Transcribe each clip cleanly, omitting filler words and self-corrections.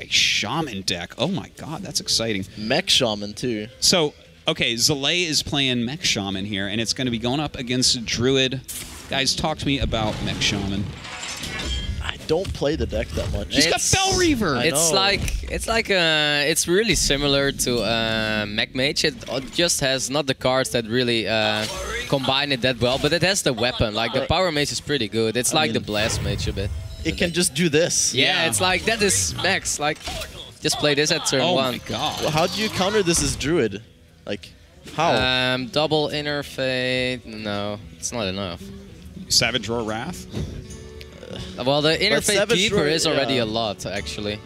a Shaman deck. Oh my god, that's exciting. Mech Shaman, too. So, okay, Zalae is playing Mech Shaman here, and it's going to be going up against Druid. Guys, talk to me about Mech Shaman. I don't play the deck that much. He's got Fel Reaver. It's really similar to Mech Mage. It just has not the cards that really combine it that well, but it has the weapon. Like the Power Mage is pretty good. It's like the Blast Mage a bit. It can just do this. Yeah, it's like that is max. Like just play this at turn 1. Oh my god. Well, how do you counter this as Druid? Like, how? Double Inner Fate. No, it's not enough. Savage Roar Wrath? Well, the Inner Fate Savage Keeper Roar, is already a lot, actually.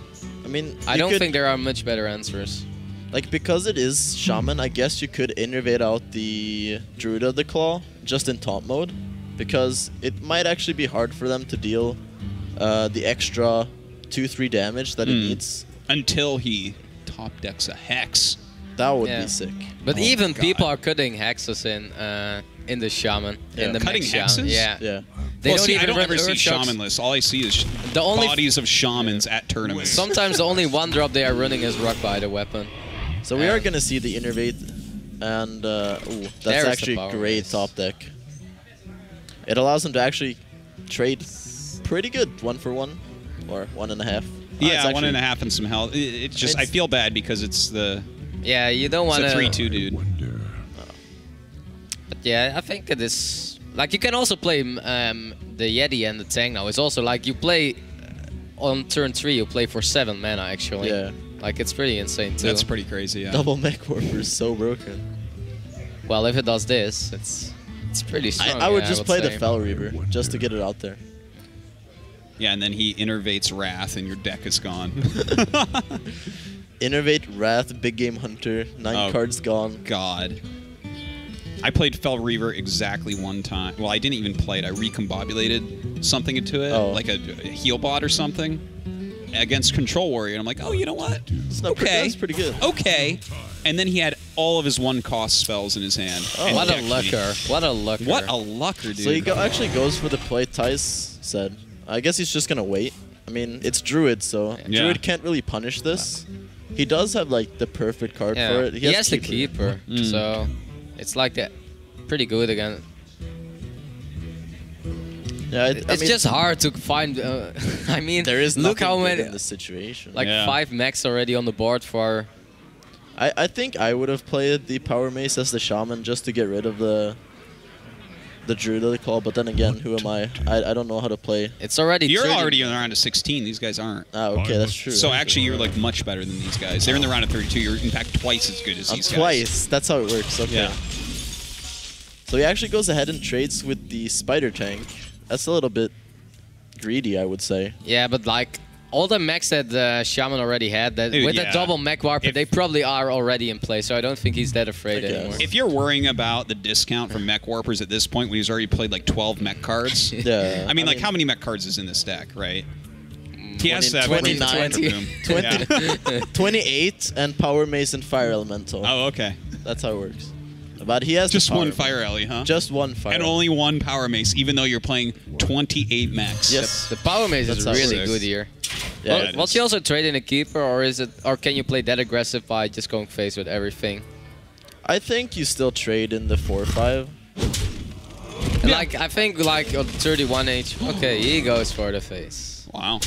I mean, I don't think there are much better answers. Like, because it is Shaman, I guess you could innervate out the Druid of the Claw just in taunt mode, because it might actually be hard for them to deal the extra 2-3 damage that it needs. Until he top decks a Hex. That would be sick. But even people are cutting hexes in the Shaman. Yeah. In the Cutting Mech hexes? Yeah. Yeah. They Well, don't see, even I don't run ever see Earth Shocks. Shaman lists. All I see is The only bodies of Shamans at tournaments. Sometimes the only one drop they are running is Rock by the Weapon. So we are going to see the Innervate, and ooh, that's actually a great top deck. It allows them to actually trade pretty good 1-for-1, or 1.5. Yeah, 1.5 and some health. It's just, I feel bad because it's the... Yeah, you don't want to... It's a 3-2 dude. But yeah, I think it is... Like, you can also play the Yeti and the Tank now. It's also like you play... on turn 3, you play for 7 mana, actually. Yeah. Like, it's pretty insane, too. That's pretty crazy, yeah. Double Mech Warper is so broken. Well, if it does this, it's pretty strong. I would just play the Fel Reaver, just to get it out there. Yeah, and then he innervates Wrath, and your deck is gone. Innervate, Wrath, Big Game Hunter, 9 cards gone. God. I played Fel Reaver exactly one time. Well, I didn't even play it. I recombobulated something into it, like a heal bot or something, against Control Warrior. And I'm like, oh, you know what? Okay. That's pretty good. Okay. And then he had all of his one-cost spells in his hand. Oh. What a looker. What a looker. What a looker, dude. So he actually goes for the play Tice said. I guess he's just going to wait. I mean, it's Druid, so Druid can't really punish this. He does have, like, the perfect card for it. He has the Keeper, so it's, like, pretty good again. Yeah, it's just hard to find... I mean, there is look how many... in this situation. Like, 5 mechs already on the board for... I think I would have played the Power Mace as the Shaman just to get rid of the Druid of the Claw, but then again, who am I? I don't know how to play. It's already... You're already in the round of 16. These guys aren't. Ah, okay, that's true. So actually, you're like much better than these guys. They're in the round of 32. You're in fact twice as good as these guys. Twice. That's how it works. Okay. Yeah. So he actually goes ahead and trades with the Spider Tank. That's a little bit greedy, I would say. Yeah, but like all the mechs that Shaman already had, that with the double mech warper, they probably are already in play. So I don't think he's that afraid anymore. If you're worrying about the discount from mech warpers at this point, when he's already played like 12 mech cards, yeah. I mean, like how many mech cards is in this deck, right? He has 29, 28, and Power Mace and Fire Elemental. Oh, okay. That's how it works. But he has just one Fire Ellie, huh? Just one Fire. And only one Power Mace, even though you're playing 28 mechs. Yes, the Power Mace is really good here. Yeah, was he also trading a Keeper, or is it, or can you play that aggressive by just going face with everything? I think you still trade in the 4/5. Yeah. Like I think like on 31 HP. Okay, he goes for the face. Wow.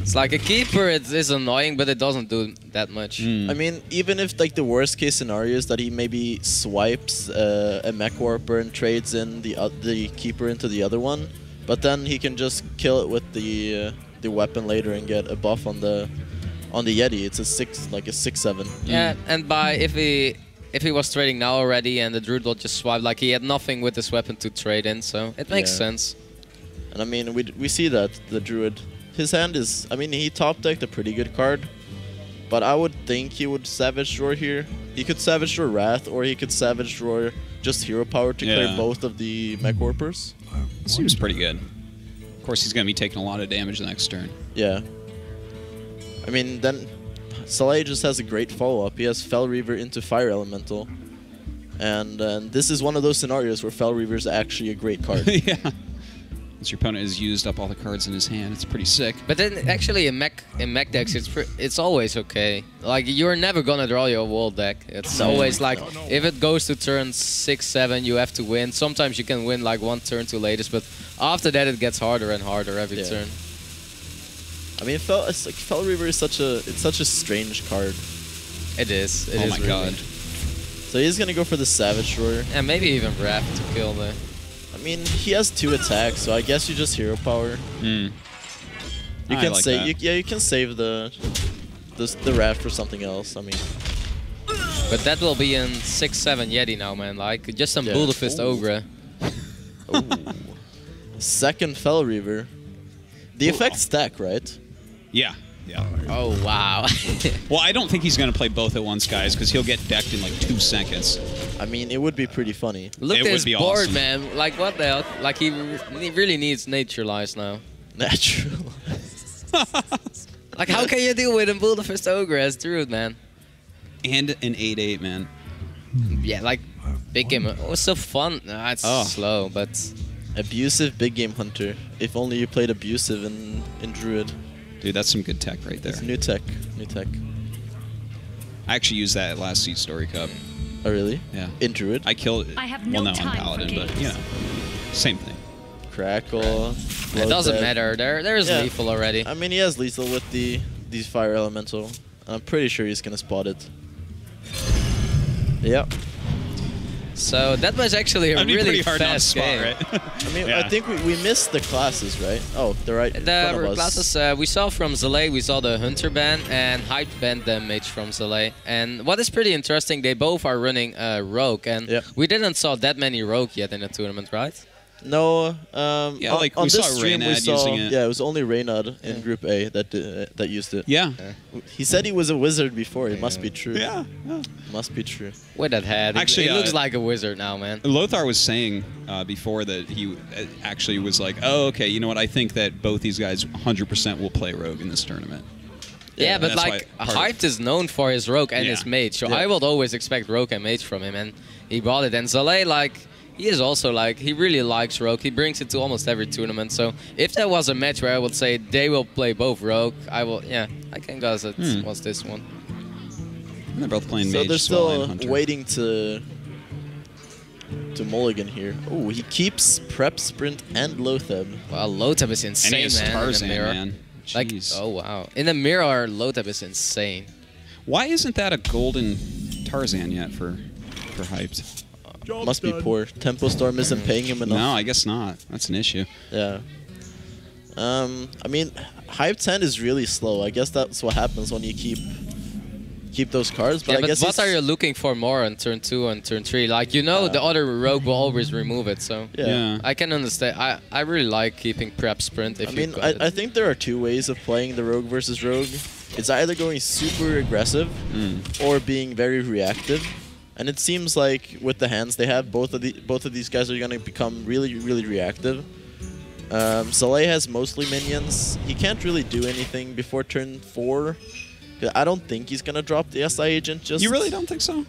It's like a Keeper, it is annoying, but it doesn't do that much. I mean, even if like the worst case scenario is that he maybe swipes a Mech Warper and trades in the Keeper into the other one, but then he can just kill it with the weapon later and get a buff on the Yeti. It's a 6/7. Yeah, and if he was trading now already and the Druid will just swipe, like he had nothing with this weapon to trade in, so it makes sense. And I mean, we see that the Druid. His hand is, I mean, he top decked a pretty good card, but I would think he would Savage Draw here. He could Savage Draw Wrath, or he could Savage Draw just Hero Power to clear both of the Mech Warpers. Seems pretty good. Of course, he's going to be taking a lot of damage the next turn. Yeah. I mean, then Zalae just has a great follow-up. He has Fel Reaver into Fire Elemental. And this is one of those scenarios where Fel Reaver is actually a great card. Yeah. Once your opponent has used up all the cards in his hand, it's pretty sick. But then actually in mech decks, it's always okay. Like you're never gonna draw your wall deck. It's always like if it goes to turn 6, 7, you have to win. Sometimes you can win like one turn too latest, but after that it gets harder and harder every turn. I mean, it's like Fel Reaver is such a strange card. It is. Oh my god. So he's gonna go for the Savage Roar. And maybe even Wrath to kill the... I mean, he has 2 attacks, so I guess you just hero power. You can you can save the Wrath for something else. I mean, but that will be in 6-7 Yeti now, man. Like just some Bull Fist Ogre. Second Fel Reaver. The effects stack, right? Yeah. Yeah. Oh wow. Well, I don't think he's gonna play both at once, guys, because he'll get decked in like 2 seconds. I mean, it would be pretty funny. Look It at his would be board, awesome. man. Like what the hell? Like he really needs Naturalize now. Natural. Like how can you deal with a Bull Fist Ogre as Druid, man? And an 8/8, man. Yeah, like big game. It was so fun. Nah, it's slow, but Abusive big game hunter. If only you played abusive in Druid. Dude, that's some good tech right there. It's new tech. New tech. I actually used that at last SeatStory Cup. Oh really? Yeah. In Druid? I killed it. I have well, no no, on time Paladin, for but you know, same thing. Crackle. it doesn't Dead. matter. There's lethal already. I mean, he has lethal with these fire elemental. I'm pretty sure he's gonna spot it. Yep. So that was actually a That'd be really pretty hard not to fast spot, game. right? I mean, Yeah. I think we missed the classes, right? Oh, they're right in front of The us. classes we saw from Zalae, we saw the Hunter ban and Hype ban damage from Zalae. And what is pretty interesting, they both are running Rogue, and we didn't saw that many Rogue yet in the tournament, right? No, Yeah, like on we this saw stream we Reynad saw, using it. yeah, it was only Reynad in Group A that used it. Yeah. He said he was a wizard before. It must be true. Yeah. Must be true. With that head, Actually, he looks like a wizard now, man. Lothar was saying before that he actually was like, oh, okay, you know what? I think that both these guys 100% will play Rogue in this tournament. Yeah, but that's like why part of- Hyped is known for his Rogue and his Mage, so I would always expect Rogue and Mage from him, and he brought it. And Zalae, like, he is also like, he really likes Rogue. He brings it to almost every tournament. So if there was a match where I would say they will play both Rogue, I will, I can guess it was this one. They're both playing So Mage. they're as well, and still Hunter. waiting to mulligan here. Oh, he keeps Prep, Sprint, and Lotheb. Well, Lotheb is And insane, he has man. Tarzan, in the mirror. man. Like, Jeez. oh wow. In the mirror, Lotheb is insane. Why isn't that a golden Tarzan yet for Hyped? Must be poor. Tempo Storm isn't paying him enough. No, I guess not. That's an issue. Yeah. I mean, Hype 10 is really slow. I guess that's what happens when you keep those cards. But Yeah, I but guess what are you looking for more on turn 2 and turn 3? Like, you know, the other Rogue will always remove it, so Yeah. I can understand. I really like keeping Prep Sprint if I you mean, got it. I think there are 2 ways of playing the Rogue versus Rogue. It's either going super aggressive or being very reactive. And it seems like with the hands they have, both of these guys are going to become really, really reactive. Zalae has mostly minions. He can't really do anything before turn 4. I don't think he's going to drop the SI agent just... You really don't think so?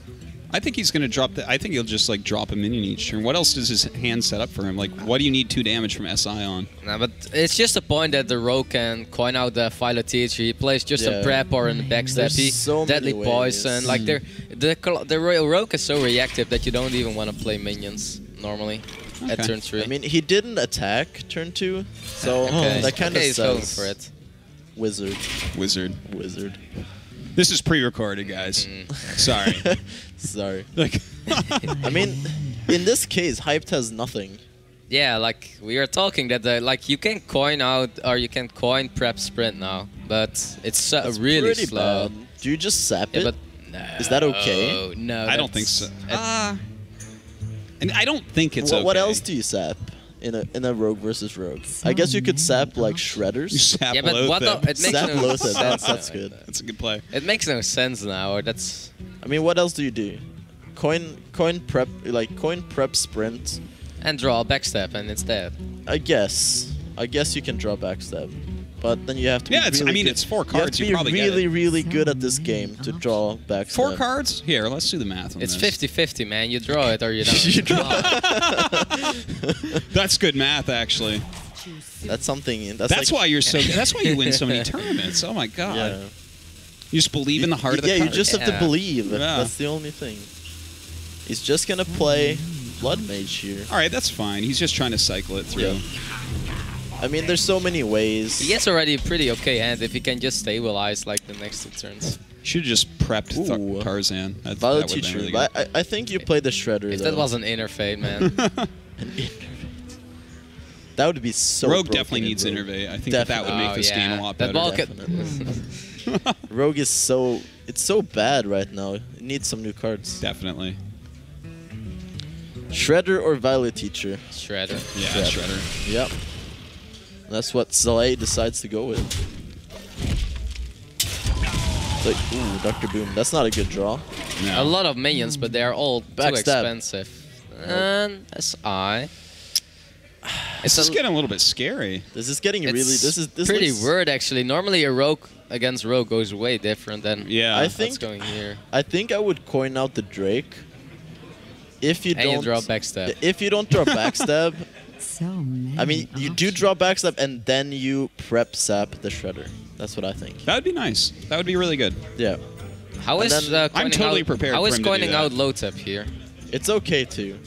I think he's going to drop the... I think he'll just, like, drop a minion each turn. What else does his hand set up for him? Like, what do you need 2 damage from SI on? No, but it's just a point that the Rogue can coin out the Violet Teacher. He plays just a Prep or in the backstep. There's He so Deadly many Poison. ways. Like, the Rogue is so reactive that you don't even want to play minions normally at Okay. turn 3. I mean, he didn't attack turn 2, so that kind of he's says... going for it. Wizard. Wizard. This is pre-recorded, guys. Sorry. Sorry. Like, I mean, in this case, Hyped has nothing. Yeah, like we are talking that like you can coin out or you can coin Prep Sprint now, but it's That's really pretty slow. bad. Do you just sap Yeah, it? but no, Is that okay? No, I don't think so. And I don't think it's What okay. else do you sap in a Rogue versus Rogue? I guess you could sap like You shredders. sap Yeah, but what Lotheb. the, it makes Sap no Lotheb, sense. that's good. That's a good play. It makes no sense now. Or that's I mean, what else do you do? Coin prep sprint. and draw a backstep and it's dead. I guess you can draw backstab, but then you have to. Yeah, be it's- really I mean, good. it's 4 You have cards, to you be probably get really, it. really good at this game to draw backstab. 4 cards? Here, let's do the math on It's this. 50-50, man. You draw it or you don't. You draw. That's good math, actually. That's something. That's That's like, why you're so. That's why you win so many tournaments. Oh my god. Yeah. You just believe in the heart of the Yeah, card. you just have to believe. Yeah. That's the only thing. He's just gonna play Blood Mage here. All right, that's fine. He's just trying to cycle it through. Yeah. I mean, there's so many ways. He gets already a pretty okay hand if he can just stabilize like the next 2 turns. Should have just prepped Ooh. Tarzan. That Valid would've been teacher. really But good. I think you play the Shredder. If though. that was an Innervate, man. That would be so. Rogue broken definitely in needs Rogue. Innervate. I think that would make this game a lot better. Rogue is so. It's so bad right now. It needs some new cards. Definitely. Shredder or Violet Teacher? Shredder. Yeah, Shredder. Yep. That's what Zalae decides to go with. Like, ooh, Dr. Boom. That's not a good draw. No. A lot of minions, but they are all too Backstab. expensive. And SI. This is getting a little bit scary. This is getting really. This pretty looks, weird actually. Normally a rogue against rogue goes way different than Yeah. I what's think going here. I think I would coin out the Drake. If you And don't you draw backstab. If you don't draw backstab, So many I mean you do draw backstab and then you prep sap the Shredder. That's what I think. That would be nice. That would be really good. Yeah, How And is then- I'm coining totally out, prepared How for is him to do coining that. out low tap here? it's okay too.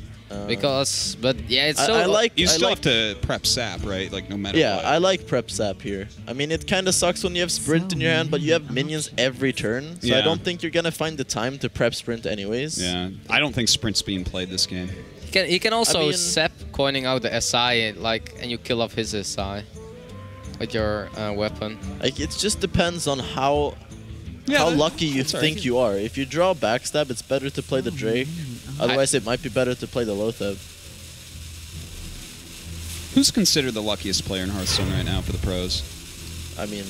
Because, but yeah, it's so. I like. You I still like, have to prep sap, right? Like no matter Yeah, what. I like prep sap here. I mean, it kind of sucks when you have sprint in your hand, but you have minions every turn. So I Yeah. don't think you're gonna find the time to prep sprint anyways. Yeah. I don't think sprint's being played this game. He can also I mean- sep coining out the SI and you kill off his SI with your weapon. Like it just depends on how lucky you that's all think right. you are. If you draw backstab, it's better to play the Drake. Otherwise, it might be better to play the Lotheb. Who's considered the luckiest player in Hearthstone right now for the pros? I mean,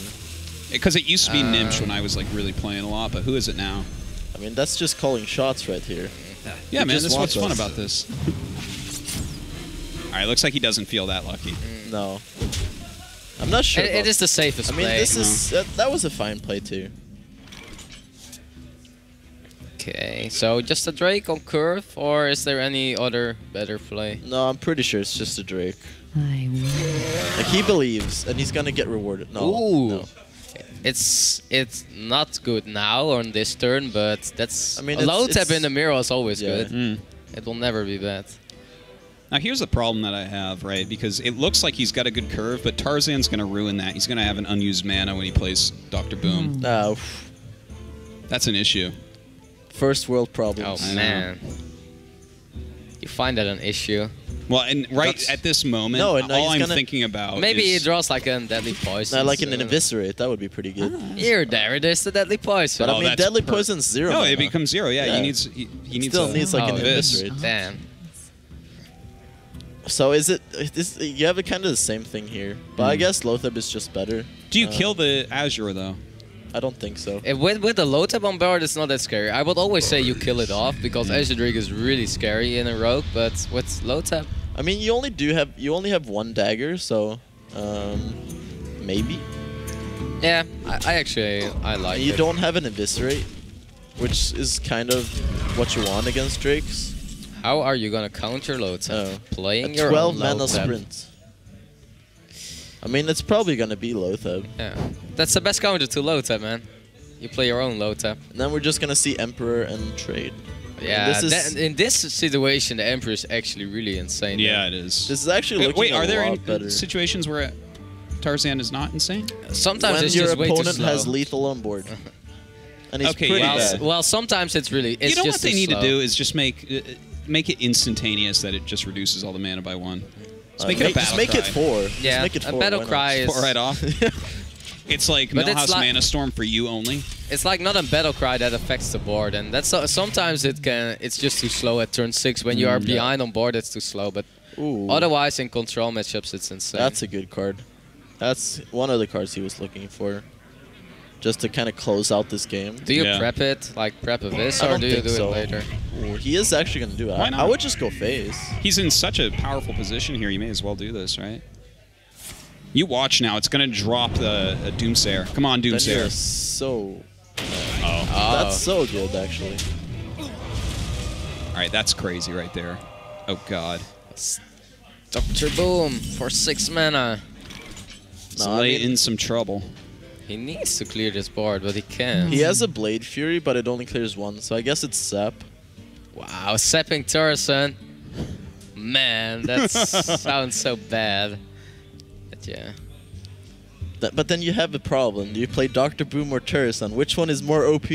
Because it used to be Nimsh when I was like really playing a lot, but who is it now? that's just calling shots right here. Yeah, You man, just this is what's want fun us. about this. All right, looks like he doesn't feel that lucky. No, I'm not sure. It about- is the safest I mean, play. this is that was a fine play too. Okay, so just a Drake on curve, or is there any other better play? No, I'm pretty sure it's just a Drake. I will. Like he believes, and he's gonna get rewarded. No, Ooh. no. It's not good now on this turn, but that's I mean, a low it's- tap in the mirror is always Yeah. good. Mm. It will never be bad. Now here's the problem that I have, right? Because it looks like he's got a good curve, but Tarzan's going to ruin that. He's going to have an unused mana when he plays Dr. Boom. No, That's an issue. first world problems. Oh I know. man, you find that an issue? Well, and right That's- at this moment, No, and all he's I'm gonna- thinking about Maybe he is... draws like a deadly poison. Now, like an so- eviscerate, that would be pretty good. Here, there it is, the deadly poison. But Oh, I mean, that's deadly per- poison's 0. No, mana. it becomes 0. Yeah, Yeah. he needs Still a- needs like an it is. eviscerate. Damn. So is it this? You have a kind of the same thing here, but I guess Lotheb is just better. Do you kill the Azure though? I don't think so. With the low tap on board, it's not that scary. I would always say you kill it off because Azure Drake is really scary in a rogue, but with low tap, I mean, you only have one dagger, so maybe. yeah, I actually like You it. don't have an eviscerate, which is kind of what you want against Drakes. How are you gonna counter low tap? Oh. Playing A your 12 own low mana tap. sprint. I mean, it's probably gonna be Lotheb. Yeah, that's the best counter to low tap, man. You play your own low tap. And then we're just gonna see Emperor and trade. Yeah, this is- in this situation, the Emperor is actually really insane. Yeah, it is. This is actually looking Wait, a are there lot better. situations where Tarzan is not insane? Sometimes When it's your just way too opponent slow. has lethal on board, and he's Okay, pretty yeah. bad. Well, sometimes it's really. It's You know just what they too need slow. to do is just make it instantaneous that it just reduces all the mana by 1. Just make it a battle just make cry. it 4. Yeah, just make it a 4. battle why not? cry is. 4 right off. It's like But it's Millhouse like- Mana Storm for you only. It's like not a battle cry that affects the board, and that's sometimes it's just too slow at turn 6 when you are behind on board. It's too slow, but Ooh, otherwise in control matchups it's insane. that's a good card. That's one of the cards he was looking for, just to kind of close out this game. Do you Yeah. prep it like prep a vis, I or don't do you think do so. it later? Ooh, he is actually gonna do it. Why I not? would just go phase. He's in such a powerful position here. You may as well do this, right? You watch now. It's going to drop the Doomsayer. Come on, Then you're Doomsayer. so. Oh. That's so good, actually. All right, that's crazy right there. Oh, God. Dr. Boom for 6 mana. Zalae in some trouble. He needs to clear this board, but he can't. He has a Blade Fury, but it only clears one, so I guess it's Sap. Wow, sapping Torsen. Man, that sounds so bad. But yeah. But then you have a problem. Do you play Dr. Boom or Terrasun? Which one is more OP?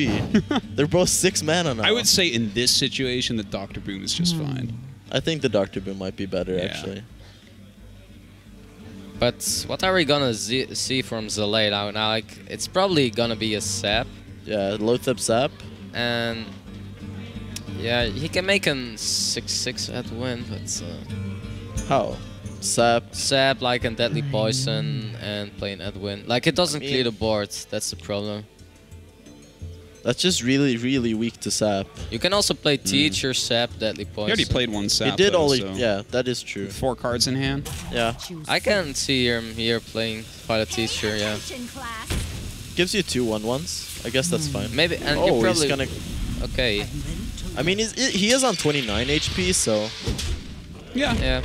They're both 6 mana now. I would say in this situation that Dr. Boom is just fine. I think the Dr. Boom might be better, actually. But what are we gonna see from Zalae now? Now, like, it's probably gonna be a sap. Yeah, Lothep Sap. And yeah, he can make an 6/6 at win, but How? Sap. sap like a deadly poison and play an Edwin. Like, it doesn't clear the board. That's the problem. That's just really, really weak to Sap. You can also play Teacher, Sap, Deadly Poison. He already played one sap. He did though, only. so Yeah, that is true. 4 cards in hand. Yeah. I can see him here playing Pilot Teacher, yeah. Gives you 2 1/1s. I guess that's fine. Maybe, and you Oh, probably... he's gonna. Okay, I mean, he is on 29 HP, so Yeah. yeah.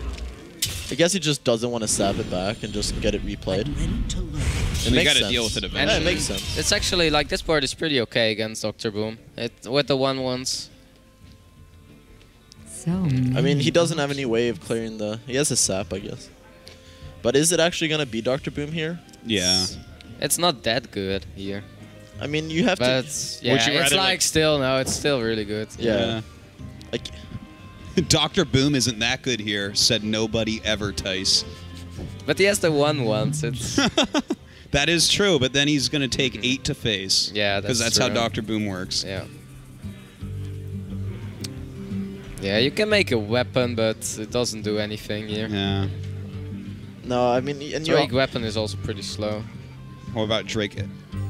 I guess he just doesn't want to sap it back and just get it replayed. It You makes gotta sense. deal with it Yeah, eventually. it makes sense. It's actually, like, this board is pretty okay against Dr. Boom. With the 1/1s. So I mean, he doesn't have any way of clearing the. He has a sap, I guess. But is it actually gonna be Dr. Boom here? Yeah. It's not that good here. I mean, you have But, to. yeah, Would you it's rather, like like- still, no, it's still really good. Yeah. Like, Dr. Boom isn't that good here, said nobody ever, Tice. But he has the 1/1s, it's... That is true, but then he's going to take 8 to face. Yeah, Because that's how true. Dr. Boom works. Yeah. Yeah, you can make a weapon, but it doesn't do anything here. Yeah. no, I mean, and you Drake weapon is also pretty slow. What about Drake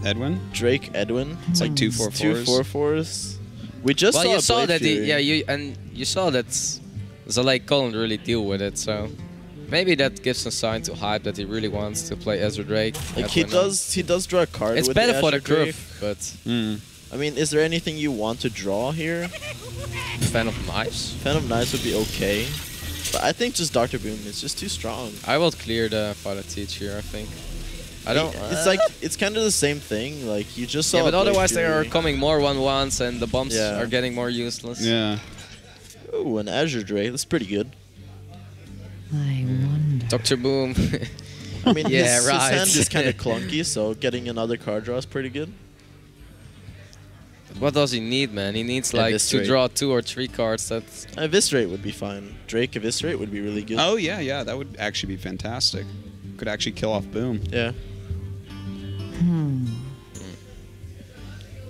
Edwin? Drake Edwin. It's like 2 4 2 4s. 4/4s. We just Well, saw you a saw Blade that Fury. you saw that Zalae couldn't really deal with it, so maybe that gives a sign to Hype that he really wants to play Ezra Drake. Like, at he winner. does draw a card. It's with better the for the Azure Drake. curve, but Mm. I mean, is there anything you want to draw here? fan of knives. Fan of Knives would be okay. But I think just Dr. Boom is just too strong. I will clear the Father Teacher, I think. I don't. It's like it's kind of the same thing. Like you just saw. Yeah, but a Blade otherwise there are Fury. coming more 1/1s and the bombs Yeah. are getting more useless. Yeah. Ooh, an Azure Drake. That's pretty good. I wonder. Dr. Boom. I mean, Yeah, his right. hand is kind of clunky, so getting another card draw is pretty good. What does he need, man? He needs like to Eviscerate. draw 2 or 3 cards. That's Eviscerate would be fine. Drake Eviscerate would be really good. Oh, yeah, yeah. That would actually be fantastic. Could actually kill off Boom. Yeah. Hmm.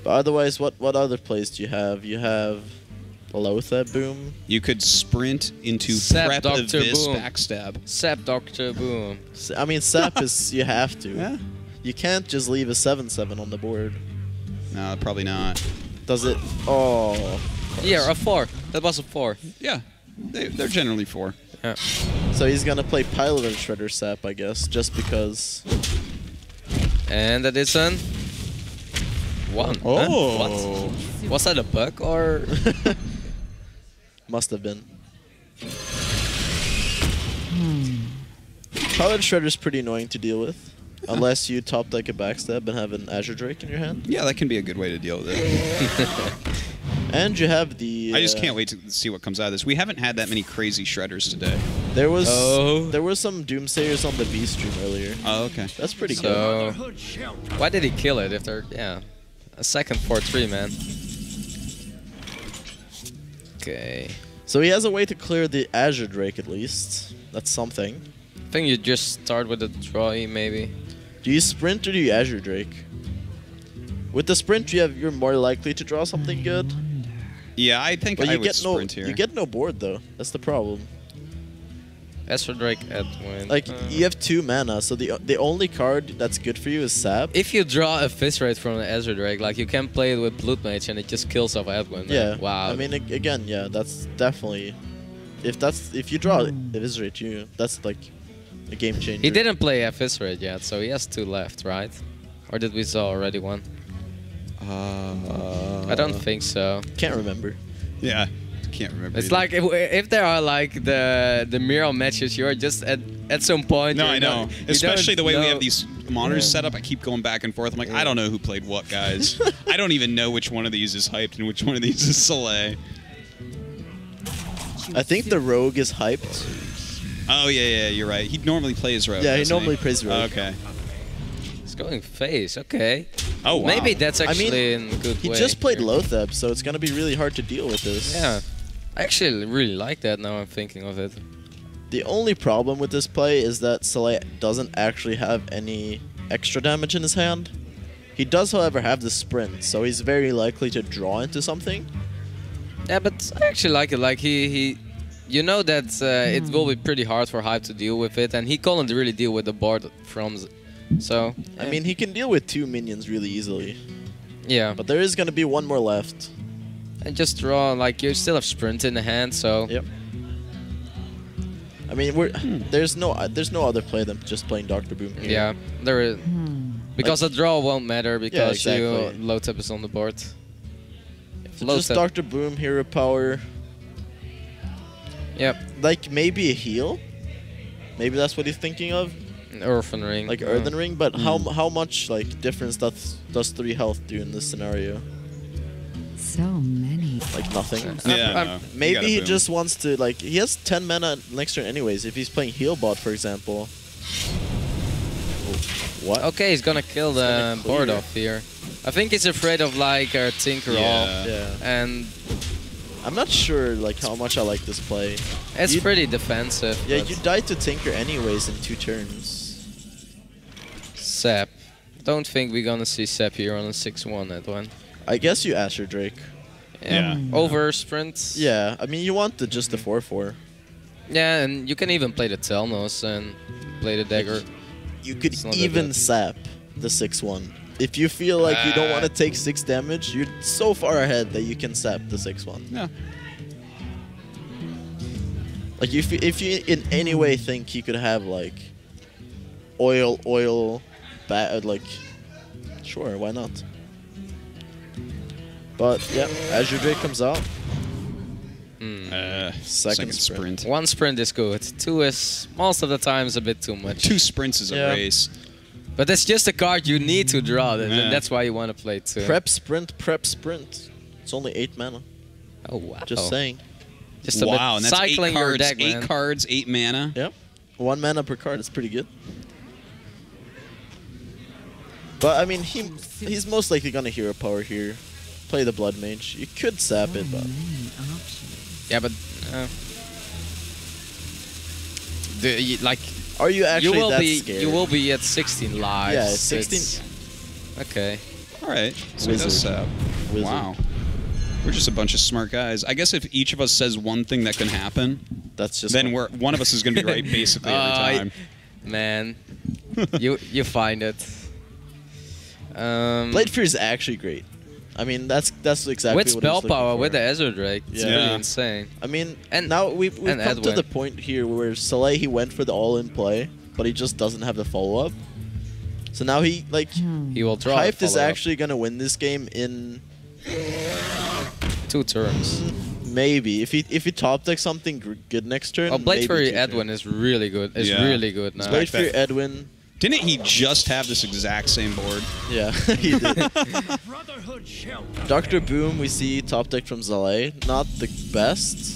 But otherwise, what other plays do you have? You have Lothep Boom. You could sprint into Sap prep Dr. Abyss Boom. backstab. Sap Dr. Boom. I mean, Sap is you have to. Yeah. You can't just leave a 7/7 on the board. No, probably not. Does it? Oh. Yeah, a 4. That was a 4. Yeah. They're generally 4. Yeah. So he's gonna play Pilot and Shredder Sap, I guess, just because. And that is an 1. Oh. Huh? What? Was that a bug or? Must have been. Pilot Shredder's pretty annoying to deal with. Unless you top deck a backstab and have an Azure Drake in your hand. Yeah, that can be a good way to deal with it. And you have the... I just can't wait to see what comes out of this. We haven't had that many crazy shredders today. There was Oh. there were some Doomsayers on the B stream earlier. Oh, okay. That's pretty good. So, why did he kill it if they're, yeah, a second 4/3, man. Okay. So he has a way to clear the Azure Drake at least. That's something. I think you just start with a Troy, maybe. Do you sprint or do you Azure Drake? With the sprint, you're more likely to draw something good. Yeah, I think But I you would get no sprint here. you get no board though. That's the problem. Ezra Drake at win. Like you have 2 mana, so the only card that's good for you is Sap. If you draw a Eviscerate from the Ezra Drake, like, you can play it with Blood Mage and it just kills off Edwin. Yeah. Wow. I mean, again, yeah, that's definitely. If you draw Eviscerate, that's like a game changer. he didn't play Eviscerate yet, so he has 2 left, right? Or did we saw already 1? I don't think so. Can't remember. Yeah. can't remember. It's either. like if there are like the mirror matches, you're just at some point. No, I know. Especially the way we have these monitors Yeah. set up. I keep going back and forth. I'm like, I don't know who played what, guys. I don't even know which one of these is hyped and which one of these is Zalae. I think the rogue is hyped. Oh yeah, you're right. He normally plays rogue. Yeah, he doesn't normally plays rogue. Okay. He's going face. Okay. Oh wow. Maybe that's actually in a good He way. just played here. Lotheb, so it's gonna be really hard to deal with this. Yeah. I actually really like that now I'm thinking of it. The only problem with this play is that Zalae doesn't actually have any extra damage in his hand. He does, however, have the sprint, so he's very likely to draw into something. Yeah, but I actually like it. Like he you know that it will be pretty hard for Hype to deal with it, and he can't really deal with the board from. So I mean, he can deal with 2 minions really easily. yeah, But there is gonna be one more left. and just draw. Like you still have sprint in the hand, so Yep. I mean, there's no other play than just playing Dr. Boom here. yeah, there is because the draw won't matter because exactly. you low tap is on the board. If So low just tap- Dr. Boom, hero power, Yep, like maybe a heal. Maybe that's what he's thinking of, Earthen Ring. like Earthen Ring. But how much like difference does 3 health do in this scenario? So many. Like nothing. Yeah. I'm- no. You Maybe gotta he boom. just wants to like he has 10 mana next turn anyways. If he's playing heal bot, for example. What? Okay, he's gonna kill the gonna clear. board off here. I think he's afraid of like Tinker All, Yeah. Yeah. and I'm not sure like how much I like this play. it's You- pretty defensive. Yeah, but you died to Tinker anyways in 2 turns. Sep. Don't think we're gonna see Sep here on a 6-1 at one. I guess you Asher Drake. Yeah. Over sprint. Yeah, I mean you want just the 4/4. Yeah, and you can even play the Telnos and play the dagger. You could It's not that even bad. sap the 6/1. If you feel like you don't want to take 6 damage, you're so far ahead that you can sap the 6/1. Yeah. Like if you in any way think he could have like oil, like sure, why not? But yeah, Azure Drake comes out. Second sprint. 1 sprint is good. 2 is most of the time is a bit too much. 2 sprints is a Yeah. race. But that's just a card you need to draw, and Yeah. that's why you want to play 2. Prep sprint. It's only 8 mana. Oh wow. Just saying. Just a Wow, bit and that's 8 cycling your cards. deck, 8 man. cards, 8 mana. Yep. 1 mana per card. It's pretty good. But I mean, he's most likely gonna hero power here. Play the Blood Mage. You could sap it, but Many options. Yeah, but like are you actually that scared? you will be at 16 lives. Yeah, It's- 16. Okay. All right. So he does Wizard. sap. Wizard. Wow. We're just a bunch of smart guys. I guess if each of us says one thing that can happen, That's just then one of us is going to be right basically every time. Man, you find it. Blade Fear is actually great. I mean, that's exactly with what spell I was looking power for. with the Ezra Drake, it's Yeah. really insane. I mean, And- now we've and come to Edwin. the point here where Zalae, he went for the all-in play, but he just doesn't have the follow-up. So now he like He will draw. a Hyped is follow-up. actually gonna win this game in 2 turns. maybe if he top decks something good next turn. Oh, Blade maybe Fury 2 Edwin turns. is really good. Is Yeah. really good now. Blade that- Fury Edwin. Didn't he just have this exact same board? Yeah, he did. Dr. Boom, we see top deck from Zalae. Not the best.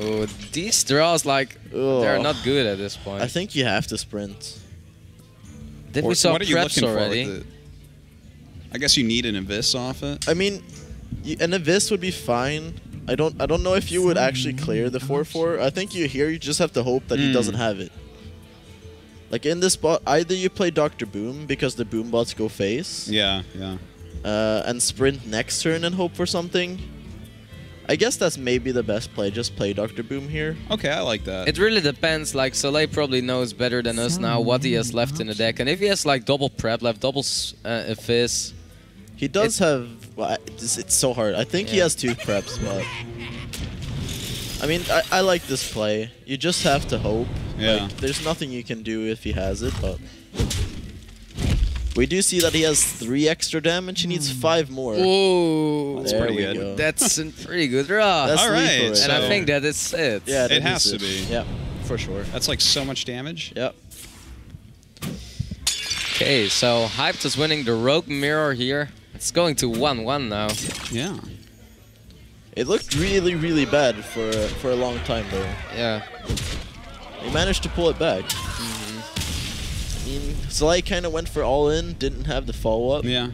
Oh, these draws like they're Ugh. not good at this point. I think you have to sprint. Did Or we saw what are you preps looking already? for with it? I guess you need an Abyss off it. I mean, an Abyss would be fine. I don't know if you would actually clear the 4/4. I think you just have to hope that he doesn't have it. Like in this bot, either you play Dr. Boom because the Boom bots go face, Yeah, yeah. and sprint next turn and hope for something. I guess that's maybe the best play. Just play Dr. Boom here. Okay, I like that. It really depends. Like Zalae probably knows better than us now what he has left in the deck, and if he has like double prep left, double Fizz, He does have. Well, it's so hard. I think he Yeah. has 2 preps, but I mean, I like this play. You just have to hope. Yeah. Like, there's nothing you can do if he has it, but We do see that he has 3 extra damage. He needs 5 more. Whoa. That's There pretty we good. go. That's a pretty good draw. That's All right, lethal, and so- I think that is it. Yeah, It that has is to be. Yeah, for sure. That's like so much damage. Yep. Okay, so Hyped is winning the Rogue Mirror here. It's going to 1-1 now. Yeah. It looked really, really bad for a long time though. Yeah. He managed to pull it back. I mean, Zalae kind of went for all in, didn't have the follow up. Yeah.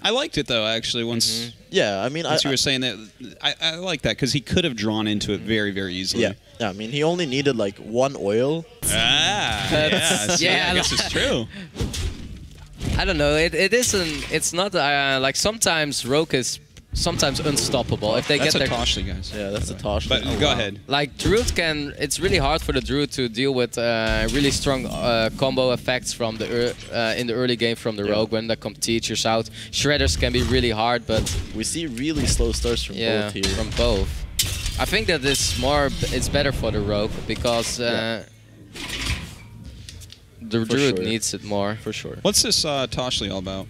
I liked it though. Actually, once Yeah, I mean, once you were saying that, I like that because he could have drawn into it very, very easily. yeah, yeah. I mean, he only needed like 1 oil. Ah. That's- Yeah. See, yeah, I guess it's true. I don't know. It isn't. It's not like sometimes Rogue is sometimes unstoppable if they That's get a their. Toshly, guys. Yeah, that's a Tosh. But go ahead. Like Druid can, it's really hard for the Druid to deal with really strong combo effects from the in the early game from the Yeah. Rogue when there come teachers out. Shredders can be really hard, but We see really slow starts from yeah, both here. from both. I think that it's better for the Rogue because Yeah. the For Druid sure. needs it more. For sure. What's this Toshly all about?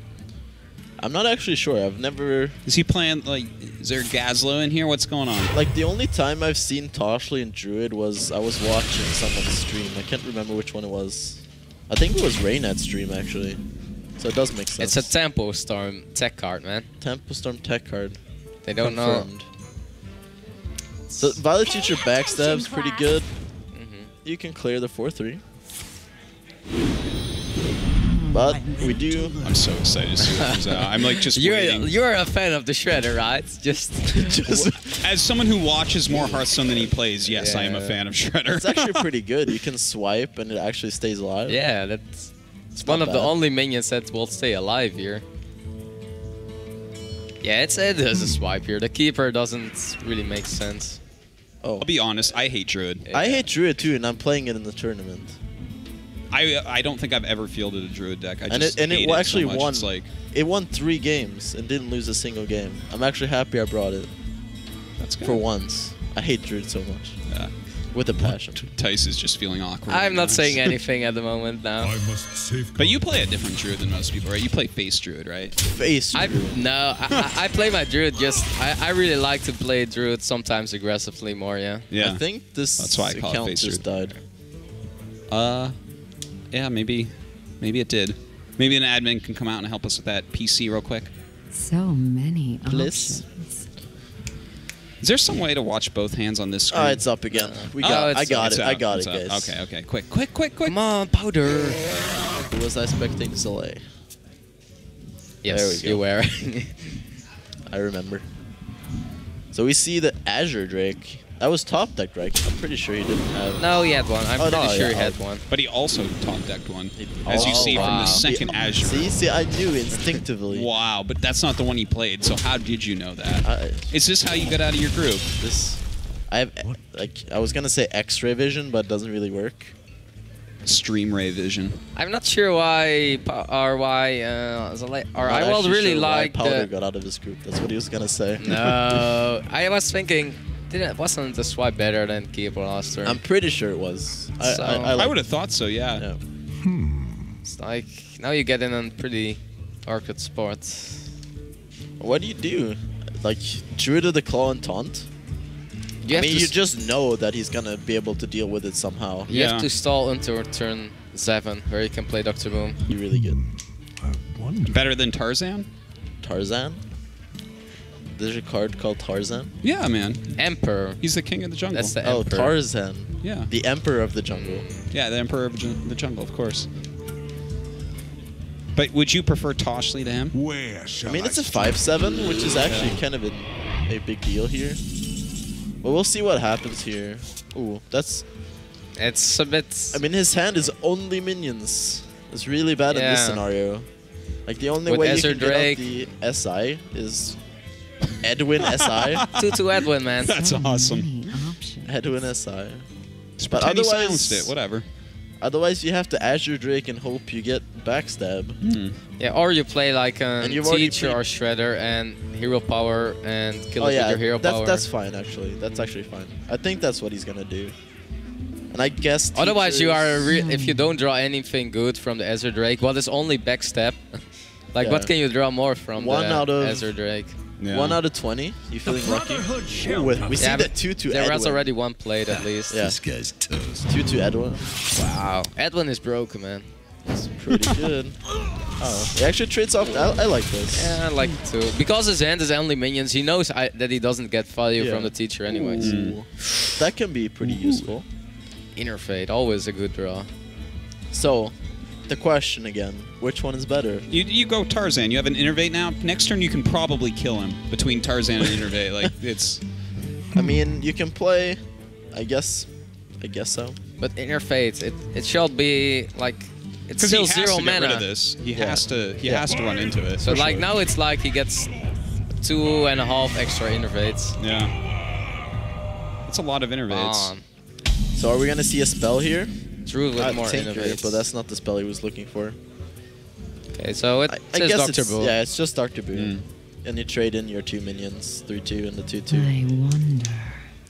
I'm not actually sure. I've never... Is he playing like? Is there Gazlo in here? What's going on? Like, the only time I've seen Toshly and Druid was I was watching someone's stream. I can't remember which one it was. I think it was Raynet's stream, actually. So it does make sense. It's a Tempo Storm tech card, man. Tempo Storm tech card. They don't Confirmed. So Violet Teacher backstab's pretty good. know. You can clear the 4-3. But we do... I'm so excited to see what comes out. I'm like just You're waiting. you're a fan of the Shredder, right? Just As someone who watches more Hearthstone than he plays, yes, I am a Yeah. fan of Shredder. It's actually pretty good. You can swipe and it actually stays alive. yeah, that's it's not one of the bad. only minions that will stay alive here. Yeah, it is a swipe here. The keeper doesn't really make sense. Oh. I'll be honest, I hate Druid. I hate Druid too, and I'm playing it in the tournament. I don't think I've ever fielded a Druid deck. I And just it hate actually so much. won. It's like, It won 3 games and didn't lose a single game. I'm actually happy I brought it that's good. for once. I hate Druid so much. Yeah. With a passion. Tice is just feeling awkward. I'm not Nice. saying anything at the moment now. I must safeguard. But you play a different Druid than most people, right? You play Face Druid, right? Face Druid. I play my Druid just I really like to play Druid sometimes aggressively more, yeah. Yeah. I think this That's why I call it account Face just Druid. died. Yeah, maybe it did. Maybe an admin can come out and help us with that PC real quick. So many Please. options. Is there some way to watch both hands on this screen? Oh, it's up again. We Oh, got. it's- I got It's it. out, I got it's it, out. guys. Okay, quick. Come on, Powder. Who was I expecting? Zalae. Yes, There we go. you were. I remember. So we see the Azure Drake. That was top deck, right? I'm pretty sure he didn't have. No, he had one. I'm Oh, pretty no, sure yeah, he had oh. one. But he also top decked one, He- as you Oh, see from wow. the second Azure. See, I knew instinctively. Wow, but that's not the one he played. So how did you know that? I, Is this how you get out of your group? this, I have like I was gonna say X-ray vision, but it doesn't really work. Stream Ray Vision. I'm not sure why Zalae, or Not I will actually really sure why like Powder the. got out of his group. That's what he was gonna say. No, I was thinking, wasn't the swipe better than keeper last turn? I'm pretty sure it was. So- I like- would have thought so. Yeah. Yeah. It's like now you get in a pretty awkward spot. What do you do? Like Druid of the Claw and Taunt? You I have mean, to you s- just know that he's gonna be able to deal with it somehow. You Yeah. have to stall until turn 7, where you can play Dr. Boom. You're really good. I wonder. Better than Tarzan? Tarzan? There's a card called Tarzan? Yeah, man. Emperor. He's the king of the jungle. That's the Oh, Emperor. Tarzan. Yeah. The Emperor of the Jungle. Yeah, the Emperor of the Jungle, of course. But would you prefer Toshly to him? Where shall I mean, it's a start? 5/7, which is actually kind of a big deal here. But we'll see what happens here. Ooh, that's... It's a bit. I mean, his hand is only minions. It's really bad in this Yeah. scenario. Like, the only With way Ezra you can Drake. get out the SI is Edwin SI. 2-2 Edwin, man. That's awesome. Many options. Edwin SI. Just But pretend he otherwise- silenced it. Whatever. Otherwise, you have to Azure Drake and hope you get backstab. Yeah, or you play like a And you've already teacher played- or shredder and hero power and kill Oh it yeah, with your hero power. that's fine actually. That's actually fine. I think that's what he's gonna do. And I guess Otherwise, you are teachers- if you don't draw anything good from the Azure Drake, well, it's only backstep. Like, what Yeah. can you draw more from One the out of- Azure Drake? Yeah. 1 out of 20. You feeling lucky? Ooh, we see Yeah, the but 2 There was Edwin. already one played at least. Yeah. This guy's toast. 2 Edwin. Wow. Edwin is broken, man. It's pretty good. Oh, he actually trades off. I like this. Yeah, I like it too. Because his hand is only minions, he knows that he doesn't get value Yeah. from the teacher anyways. Ooh. That can be pretty useful. Inner Fate, always a good draw. So, the question again: which one is better? You go Tarzan. You have an Innervate now. Next turn, you can probably kill him between Tarzan and Innervate. Like, it's... I mean, you can play. I guess so. But Inner Fate, it should be like it's Because he still has zero to get rid mana. of this. He Yeah. has to. He Yeah. has to run into it. So for like sure. now it's like he gets 2.5 extra Innervates. Yeah. It's a lot of Innervates. On. So are we gonna see a spell here? Drew with more Tinker, Innervates. but that's not the spell he was looking for. Okay, so it I says guess Dr. it's Bull. yeah, it's just Dr. Boom. Mm. And you trade in your 2 minions, 3/2 and the 2/2. I wonder.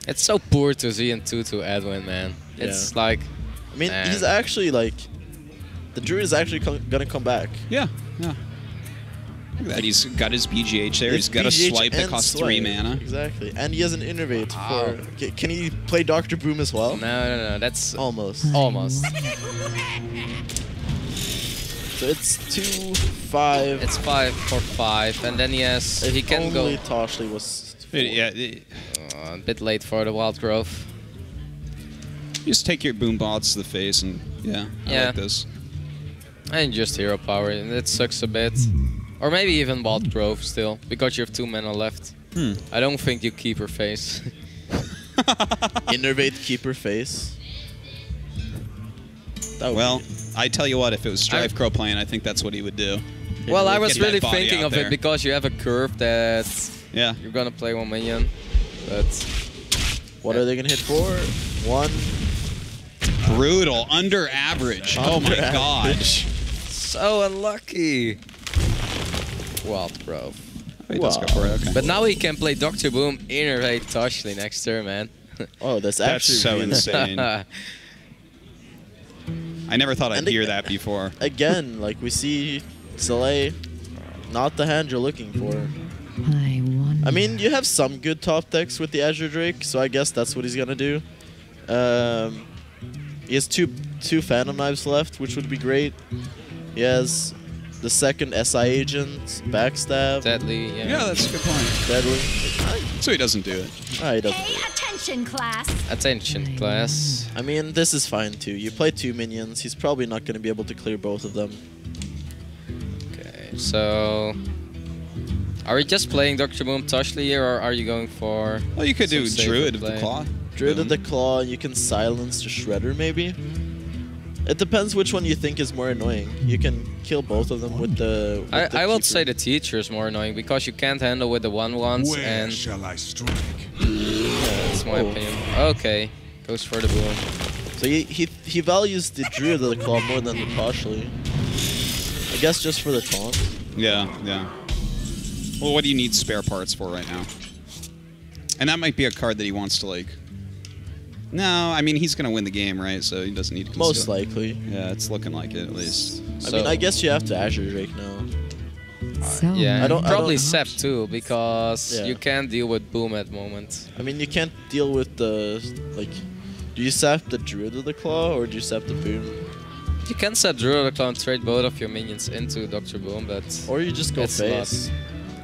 It's so poor to see in 2 Edwin, man. It's like I mean, Man. he's actually like the Druid is actually gonna come back. Yeah. Yeah. Look at that. He's got his BGH there. It's He's got a BGH swipe that and costs swipe. 3 mana. Exactly, and he has an Innervate Wow. for. Can he play Dr. Boom as well? no, that's Almost. almost. So it's 2/5. It's 5 for 5, and then yes, If he can only go Toshly was. Yeah. a bit late for the Wild Growth. Just take your boom bots to the face and I Yeah. like this. And just hero power, and it sucks a bit. Or maybe even Wild Growth still, because you have 2 mana left. I don't think you keep her face. Innervate Keeper face. That would Well, be- I tell you what, if it was Strife Crow playing, I think that's what he would do. Well, I Get was that really body thinking out of there. it because you have a curve that Yeah. you're gonna play 1 minion. But what are they gonna hit for? 1. Brutal. Under average. Oh my Under god. average. so unlucky. Wild Growth. Wait, let's go for it. Okay. But now he can play Dr. Boom, Innervate Toshly next turn, man. Oh, that's That's actually so really- insane. I never thought I'd And hear it- that before. Again, like we see Zalae, not the hand you're looking for. I wonder. I mean, you have some good top decks with the Azure Drake, so I guess that's what he's gonna do. He has two Phantom Knives left, which would be great. He has the second SI agent, Backstab, Deadly, yeah. Yeah, that's a good point. Deadly. So he doesn't do it. He doesn't do Pay it. attention, class. Attention, class. I mean, this is fine too. You play 2 minions, he's probably not gonna be able to clear both of them. Okay, so... Are we just playing Dr. Boom Toshly here, or are you going for... Well, you could some do safer Druid of the play? Claw. Druid of the Claw, you can silence the Shredder maybe. It depends which one you think is more annoying. You can kill both of them with the. I would say the teacher is more annoying because you can't handle with the 1/1s, Where and shall I strike? that's my Oh. opinion. Okay, goes for the boom. So he values the Druid of the Claw more than the Toshly. I guess just for the taunt. Yeah, yeah. Well, what do you need spare parts for right now? And that might be a card that he wants to, like... No, I mean, he's going to win the game, right? So he doesn't need to conceal. Most likely. Yeah, it's looking like it, at least. I mean, I guess you have to Azure Drake now. So Yeah, I don't- probably Sep too, because Yeah. you can't deal with boom at the moment. I mean, you can't deal with the like. Do you sap the Druid of the Claw or do you sap the Boom? You can set Druid of the Claw and trade both of your minions into Dr. Boom, but Or you just go It's a lot. face.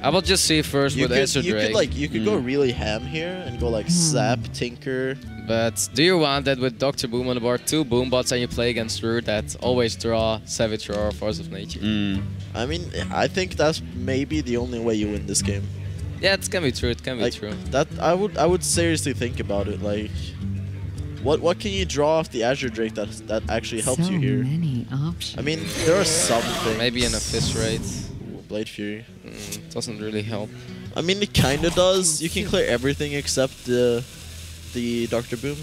I will just see first You with could, Azure you Drake. could like you could go really ham here and go like sap, tinker. But do you want that with Dr. Boom on the board, 2 boom bots, and you play against Druid that always draw Savage or Force of Nature? I mean, I think that's maybe the only way you win this game. Yeah, it can be true. It can be Like true. that, I would seriously think about it. Like, what can you draw off the Azure Drake that actually helps so you here? many options. I mean, there are some things. Maybe an Abyss Raid Blade Fury. doesn't really help. I mean, it kind of does. You can clear everything except the Dr. Boom.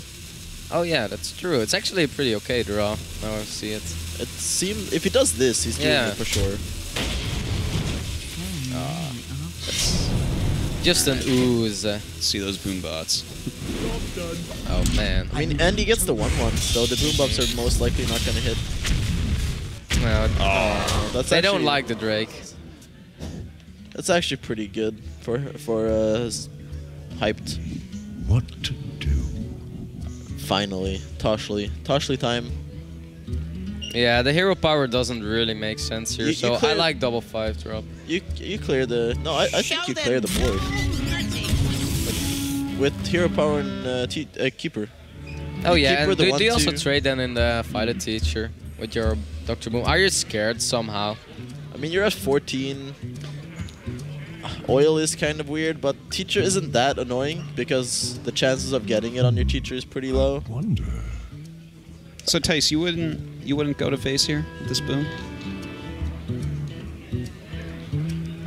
Oh yeah, that's true. It's actually a pretty okay draw. Now I see it. It seems if he does this, he's doing Yeah. it for sure. So many options. Just an ooze. See those boom bots. Oh man. I mean, and he gets the 1/1, so the boom buffs are most likely not gonna hit. Well, That's they actually, don't like the Drake. That's actually pretty good for hyped. What to do? Finally, Toshly time. Yeah, the hero power doesn't really make sense here, You so I clear- like double 5 drop. You clear the I think you clear the board with hero power and keeper. Oh You yeah, keep her and the do you also 1/2. trade then in the fighter teacher with your Dr. Boom? Are you scared somehow? I mean, you're at 14. Oil is kind of weird, but teacher isn't that annoying because the chances of getting it on your teacher is pretty low. Wonder. So Tice, you wouldn't go to face here with this boom?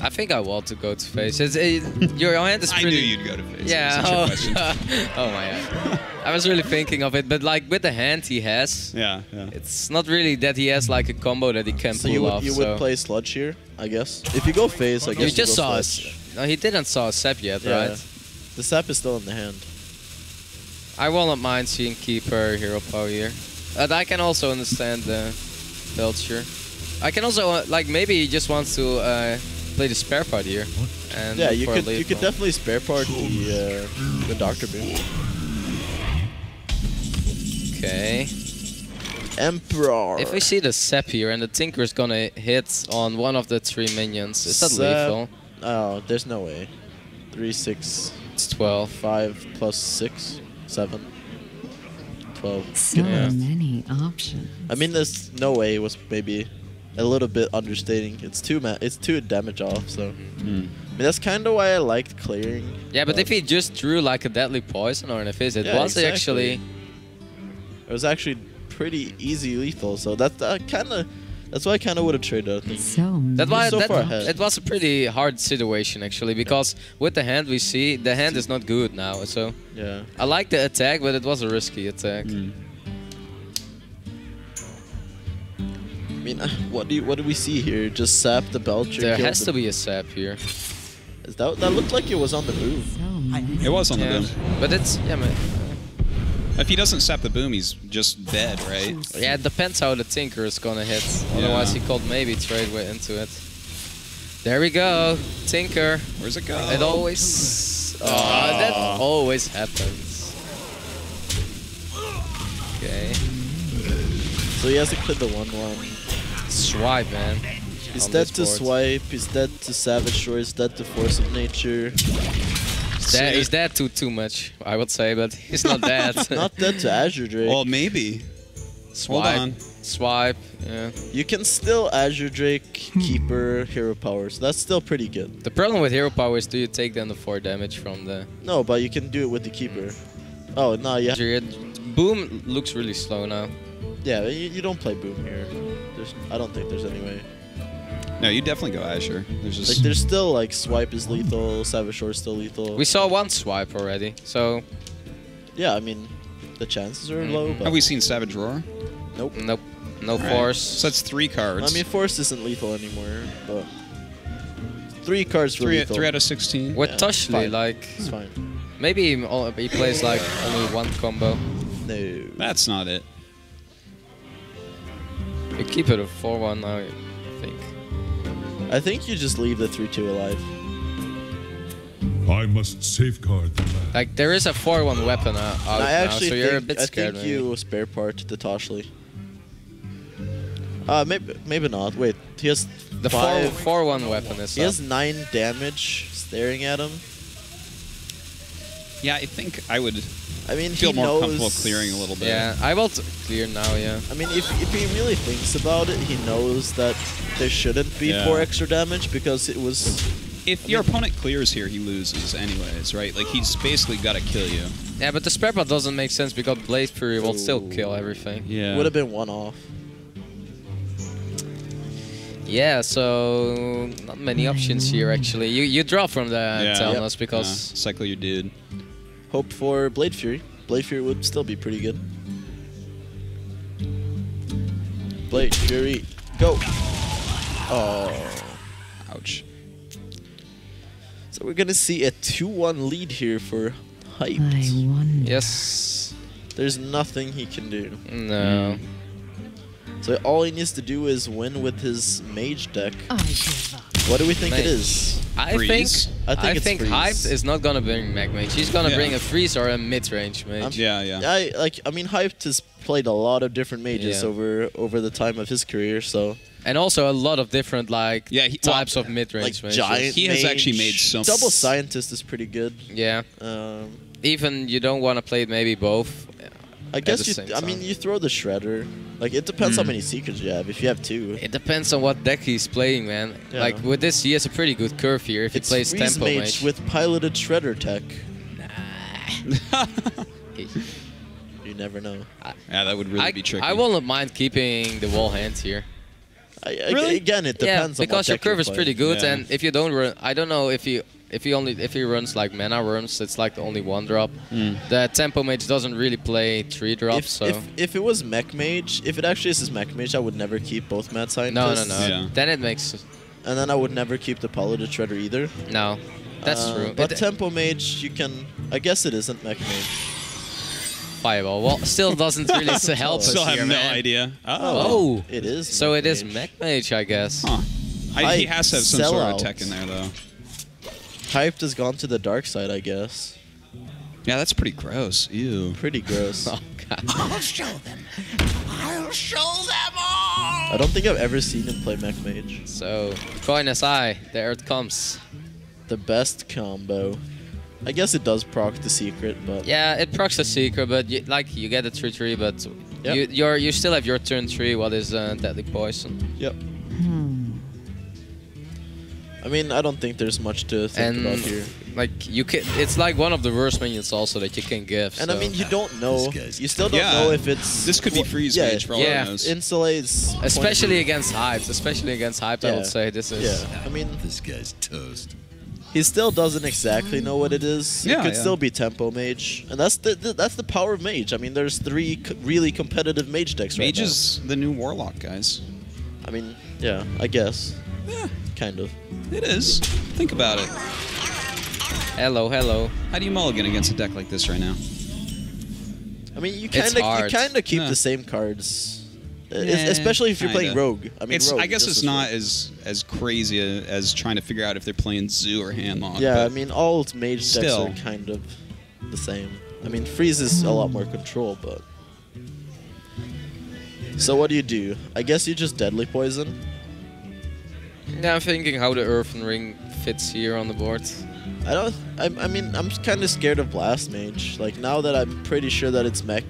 I think I want to go to face. Your hand is I pretty... knew you'd go to face. Yeah. Such a question. Oh my god. I was really thinking of it, but like with the hand he has, Yeah. it's not really that he has like a combo that he can So pull you would off. you would play sludge here, I guess. If you go phase, I guess You just go saw sludge. us. No, he didn't saw a Sep yet, Yeah. right? The sap is still in the hand. I will not mind seeing Keeper hero power here. But I can also understand the Belcher. I can also like maybe he just wants to play the spare part here. And Yeah, look you for a could lethal. definitely spare part the Doctor Boom. Okay. Emperor. If we see the Sep here and the Tinker's gonna hit on one of the 3 minions, is that Sep. lethal? Oh, there's no way. 3, 6, It's 12. 5 plus 6, 7, 12. So Yeah. many options. I mean, there's no way. It was maybe a little bit understating. It's two damage off. So I mean, that's kind of why I liked clearing. Yeah, but if he just drew like a deadly poison or an Fizz, it Yeah, was exactly. actually... It was actually pretty easy lethal. So that's why I kind of would have traded. I think. So That's why so far ahead. it was a pretty hard situation actually, because with the hand we see, the hand is not good now. So Yeah. I like the attack, but it was a risky attack. I mean, what do we see here? Just sap the Belcher. There kill has the- to be a Sap here. That looked like it was on the boom. so many. It was on the Yeah. boom. But it's... Yeah, man. If he doesn't sap the boom, he's just dead, right? Yeah, it depends how the Tinker is gonna hit. Otherwise he could maybe trade way into it. There we go. Tinker. Where's it go? It always... that always happens. Okay. So he has to clip the 1/1. Swipe, man. He's on dead this to board. swipe. He's dead to savage shore. He's dead to force of nature. He's dead too much, I would say, but he's not dead. Not dead to Azure Drake. Well, maybe. Swipe. Hold on. Swipe. Yeah. You can still Azure Drake, Keeper, Hero Power, so that's still pretty good. The problem with hero power is, do you take down the 4 damage from the... No, but you can do it with the Keeper. Oh, no, yeah. Boom looks really slow now. Yeah, you don't play Boom here. I don't think there's any way. No, you definitely go Azure. There's just Like, there's still, like, Swipe is lethal, Savage Shore is still lethal. We saw 1 swipe already, so... Yeah, I mean, the chances are low, but... Have we seen Savage Roar? Nope. Nope. No All right. force. So that's 3 cards. I mean, Force isn't lethal anymore, but... 3 cards for lethal. 3 out of 16. With Yeah, Toshly, fine. like... It's fine. Maybe he plays like only 1 combo. No. That's not it. You keep it a 4-1 now, I think. I think you just leave the 3-2 alive. I must safeguard the land. Like, there is a 4-1 weapon out I now, actually so think, you're a bit I scared. think maybe. you spare part to Toshly. Maybe not. Wait, he has The 5. 4-1 weapon is He up. has 9 damage staring at him. Yeah, I think I would I mean, feel he more knows, comfortable clearing a little bit. Yeah, I will clear now, yeah. I mean, if he really thinks about it, he knows that there shouldn't be Yeah. 4 extra damage because it was... If your opponent clears here, he loses anyways, right? Like, he's basically got to kill you. Yeah, but the spare part doesn't make sense because Blade Fury will still kill everything. Yeah. Would have been 1 off. Yeah, so not many options here actually. You draw from the Yeah. Telnos Yeah. because Cycle your dude. Hope for Blade Fury. Blade Fury would still be pretty good. Blade Fury, go! Oh. Ouch. So we're gonna see a 2-1 lead here for Hyped. I wonder. Yes. There's nothing he can do. No. So all he needs to do is win with his mage deck. I give up. What do we think it Mage. is? I Freeze? think it's freeze. Hyped is not gonna bring Mech Mage. He's gonna Yeah. bring a freeze or a mid-range mage. Yeah. I mean, Hyped has played a lot of different mages Yeah. over the time of his career, so And also a lot of different Yeah, types of mid-range like mages. giant. He has mage. actually made some- Double Scientist is pretty good. Yeah. Um, Even you don't want to play maybe both. I guess the you. same I mean, time. you throw the Shredder. Like it depends how many Seekers you have. If you have 2, It depends on what deck he's playing, man. Yeah. Like with this, he has a pretty good curve here if it's he plays Freeze Tempo Mage Mage. with piloted Shredder tech. You never know. Yeah, that would really be tricky. I won't mind keeping the wall hand here. Really? Again, it depends yeah, on what because your deck you're curve is pretty playing. good, Yeah. and if you don't run, I don't know if he runs like mana runs, it's like only 1 drop. The Tempo Mage doesn't really play 3 drops, so If it was Mech Mage, if it actually is his Mech Mage, I would never keep both Mad no. Scientists. Yeah. Then it makes And then I would never keep the Piloted Shredder either. no. That's true. But It- Tempo Mage, you can. I guess it isn't Mech Mage. Fireball. Well, still doesn't really help us Still have here, no man. idea. Oh. It is. So Mech it is Mage. Mech Mage, I guess. Huh. He Hyped has to have some sort of sellout. tech in there, though. Hyped has gone to the dark side, I guess. Yeah, that's pretty gross. Ew. Pretty gross. Oh god. I'll show them. I'll show them all. I don't think I've ever seen him play Mech Mage. So coin SI, there it comes. The best combo. I guess it does proc the secret, but Yeah, it procs the secret, but you get a 3/3, but Yep. you still have your turn 3. What is Deadly Poison? yep. I mean, I don't think there's much to think And about here. like you can, it's like one of the worst minions also that you can give. And so. I mean, you don't know. You still don't Yeah. know if it's. This could be Freeze yeah, Mage for all Yeah. it knows. Insulate's. especially against Hyped, I Yeah. would say this is. Yeah, I mean, This guy's toast. he still doesn't exactly know what it is. Yeah, it could yeah. still be Tempo Mage, and that's the power of Mage. I mean, there's 3 really competitive Mage decks right Mage is the new Warlock, guys. now. I mean, yeah, I guess. Yeah, Kind of. it is. Think about it. Hello, hello. How do you mulligan against a deck like this right now? I mean, you It's hard. kind of keep Yeah. the same cards, Yeah, especially if you're playing kinda. Rogue. I mean, Rogue I guess just it's as not Rogue. as crazy as trying to figure out if they're playing Zoo or Handlock. Yeah, I but mean, all Mage decks Still. are kind of the same. I mean, Freeze is a lot more control, but. So what do? I guess you just Deadly Poison. Yeah, I'm thinking how the Earthen Ring fits here on the board. I mean, I'm kind of scared of Blast Mage. Like now that I'm pretty sure that it's Mech.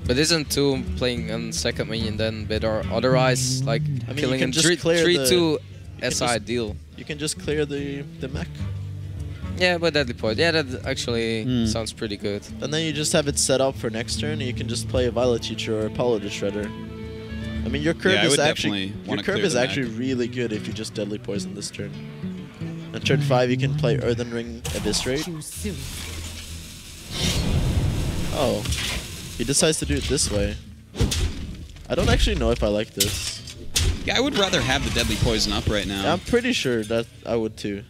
But isn't 2 playing on second minion then bit or otherwise like I mean, you killing can in just 3 clear 3/2 can SI just- deal? You can just clear the Mech, Yeah, but Deadly Poison. Yeah, that actually Hmm. sounds pretty good. and then you just have it set up for next turn, and you can just play a Violet Teacher or a Piloted Shredder. I mean, your curve Yeah, I is would actually definitely your wanna curve clear is the actually Mech. really good if you just Deadly Poison this turn. And turn 5, you can play Earthen Ring Eviscerate. Too soon. Oh, he decides to do it this way. I don't actually know if I like this. Yeah, I would rather have the Deadly Poison up right now. I'm pretty sure that I would too.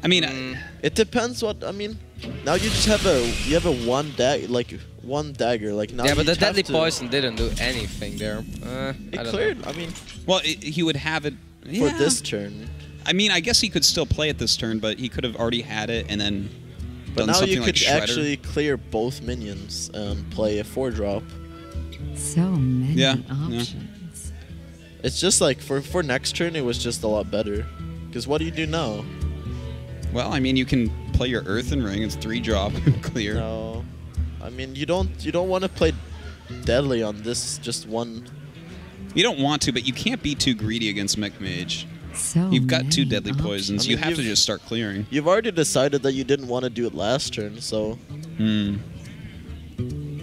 I mean, It depends what I mean. Now you just have a one dagger like now. Yeah, but the you'd have Deadly to- Poison didn't do anything there. I It don't cleared. know. I mean, well, he would have it for yeah. this turn. I mean, I guess he could still play it this turn, but he could have already had it and then But done now something you like could Shredder. actually clear both minions and play a 4-drop. So many Yeah, options. It's just like for next turn, it was just a lot better. Because what do you do now? Well, I mean, you can play your Earthen Ring. It's 3-drop and clear. No, I mean you don't want to play deadly on this just one. You don't want to, but you can't be too greedy against Mech Mage. So You've got 2 many deadly options. poisons. I mean, you have to you've- just start clearing. You've already decided that you didn't want to do it last turn, so Hmm.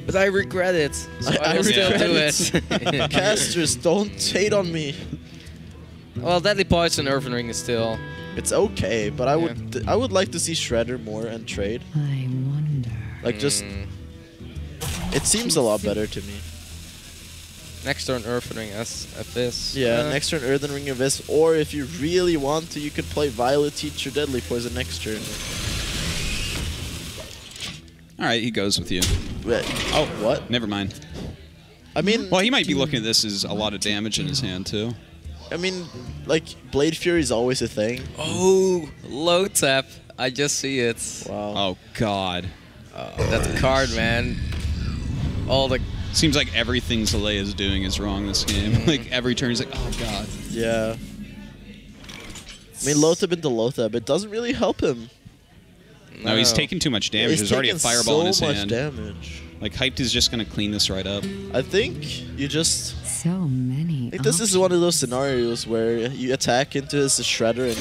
But I regret it. So I, I will still regret do it. casters don't hate on me. Well, Deadly Poison Earthen Ring is still. It's okay, but I would like to see Shredder more and trade. I wonder. Like just, it seems a lot better to me. Next turn, Earthen Ring Abyss. Yeah, next turn Earthen Ring Abyss, or if you really want to, you could play Violet Teacher Deadly Poison next turn. All right, he goes with you. Wait, Oh, what? Never mind. I mean, Well, he might be looking at this as a lot of damage in his hand too. like Blade Fury is always a thing. Oh, low tap. I just see it. Wow. Oh God. That card, man. All the Seems like everything Zalae is doing is wrong this game. Like every turn he's like, oh God. Yeah. I mean, low tap into low tap, it doesn't really help him. No, he's taking too much damage. He's There's already a taking fireball in his so much hand. damage. Like Hyped is just gonna clean this right up. I think you just. So many. I think this is one of those scenarios where you attack into his shredder and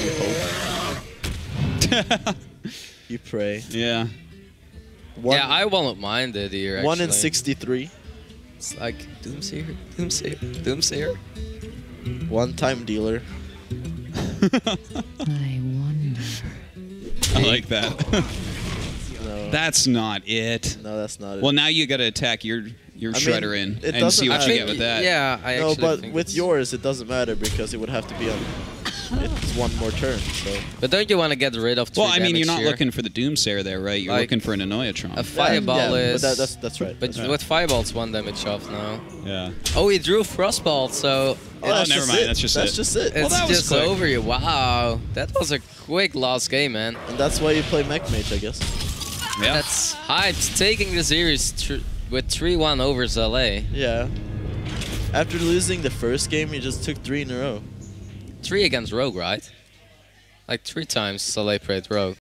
you hope. You pray. Yeah. One, yeah, I won't mind it here. 1 in actually. 63. It's like Doomsayer, Doomsayer, Doomsayer. One-time dealer. I wonder. I like that. No, That's not it. no, that's not it. Well, now you got to attack your shredder in it and see doesn't- what I you think- get with that. Yeah, I no, actually but think with it's- yours, it doesn't matter because it would have to be on. It's one more turn, so. But don't you want to get rid of 3 Well, I mean, you're damage not here? looking for the Doomsayer there, right? You're Like, looking for an Annoyatron. A Fireball yeah, is... But that's right. But That's with Fireball, it's 1 damage off now. Yeah. Oh, he drew Frostbolt, so Oh, that's never just mind, it. that's just That's it. just it. Well, it's that was just quick. over you. Wow, that was a quick last game, man. And that's why you play Mech Mage, I guess. Yeah. That's Hyped taking the series with 3-1 over Zalae. Yeah. After losing the first game, you just took 3 in a row. 3 against Rogue, right? Like 3 times Zalae played Rogue.